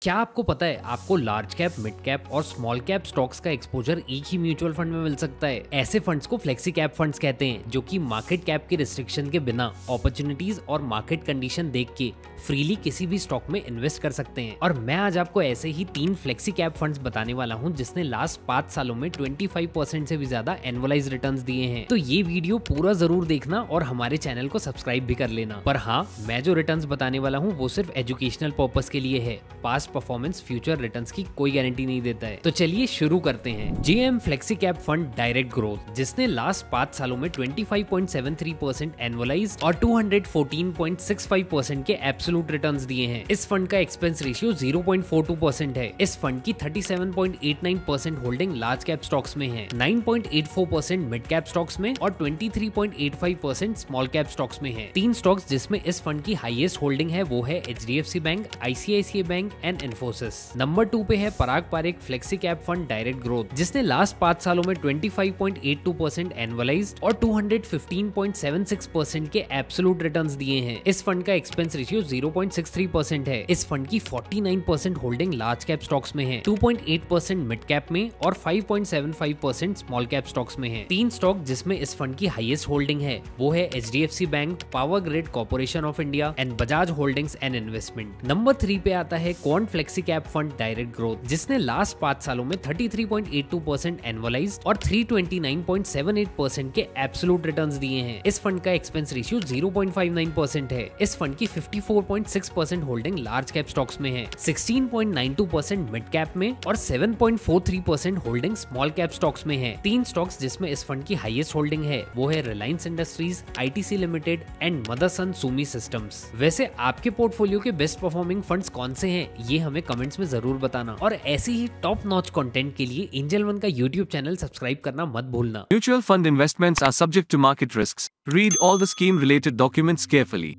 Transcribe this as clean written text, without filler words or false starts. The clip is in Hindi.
क्या आपको पता है आपको लार्ज कैप, मिड कैप और स्मॉल कैप स्टॉक्स का एक्सपोजर एक ही म्यूचुअल फंड में मिल सकता है। ऐसे फंड्स को फ्लेक्सी कैप फंड्स कहते हैं, जो कि मार्केट कैप के रिस्ट्रिक्शन के बिना अपॉर्चुनिटीज और मार्केट कंडीशन देख के फ्रीली किसी भी स्टॉक में इन्वेस्ट कर सकते हैं। और मैं आज आपको ऐसे ही 3 फ्लेक्सी कैप फंड्स बताने वाला हूं जिसने लास्ट 5 सालों में 25% से भी ज्यादा एनुअलाइज रिटर्न्स दिए हैं। तो ये वीडियो पूरा जरूर देखना और हमारे चैनल को सब्सक्राइब भी कर लेना। पर हाँ, मैं जो रिटर्न्स बताने वाला हूँ वो सिर्फ एजुकेशनल पर्पस के लिए है। पास्ट परफॉर्मेंस फ्यूचर रिटर्न्स की कोई गारंटी नहीं देता है। तो चलिए शुरू करते हैं। JM flexi cap fund direct growth, जिसने लास्ट 5 सालों में 25.73% एनुअलाइज और 214.65% के एब्सोल्यूट रिटर्न्स दिए हैं। इस फंड का एक्सपेंस रेशियो 0.42% है। इस फंड की 37.89% होल्डिंग लार्ज कैप स्टॉक्स में है, 9.84% मिड कैप स्टॉक्स में और 23.85% स्मॉल कैप स्टॉक्स में है। 3 स्टॉक्स जिसमें इस फंड की हाईएस्ट होल्डिंग है वो है HDFC bank, ICICI bank and Infosys. Number 2 पे है Parag Parekh flexi cap fund direct growth, जिसने लास्ट 5 सालों में 25.82% एनुअलाइज और 215.76% के एब्सोल्यूट रिटर्न्स दिए हैं। इस फंड का एक्सपेंस रेशियो 0.63% है। इस फंड की 49% होल्डिंग लार्ज कैप स्टॉक्स में है, 2.8% मिड कैप में और 5.75% स्मॉल कैप स्टॉक्स में है। 3 स्टॉक जिसमें इस फंड की हाईएस्ट होल्डिंग है वो है HDFC bank, power grid corporation of India and Bajaj holdings and investment. Number 3 पे आता है quant flexi cap fund direct growth, जिसने लास्ट 5 सालों में 33.82% एनुअलाइज और 329.78% के एब्सोल्यूट रिटर्न्स दिए हैं। इस फंड का एक्सपेंस रेशियो 0.59% है। इस फंड की 54.6% होल्डिंग लार्ज कैप स्टॉक्स में है, 16.92% मिड कैप में और 7.43% होल्डिंग स्मॉल कैप स्टॉक्स में है। 3 स्टॉक्स जिसमें इस फंड की हाईएस्ट होल्डिंग है वो है Reliance Industries, ITC limited and Motherson Sumi systems. वैसे आपके पोर्टफोलियो के बेस्ट परफॉर्मिंग फंड्स कौन से हैं ये हमें कमेंट्स में जरूर बताना। और ऐसे ही टॉप नॉच कंटेंट के लिए एंजल वन का यूट्यूब चैनल सब्सक्राइब करना मत भूलना। Mutual fund investments are subject to market risks. Read all the scheme related documents carefully.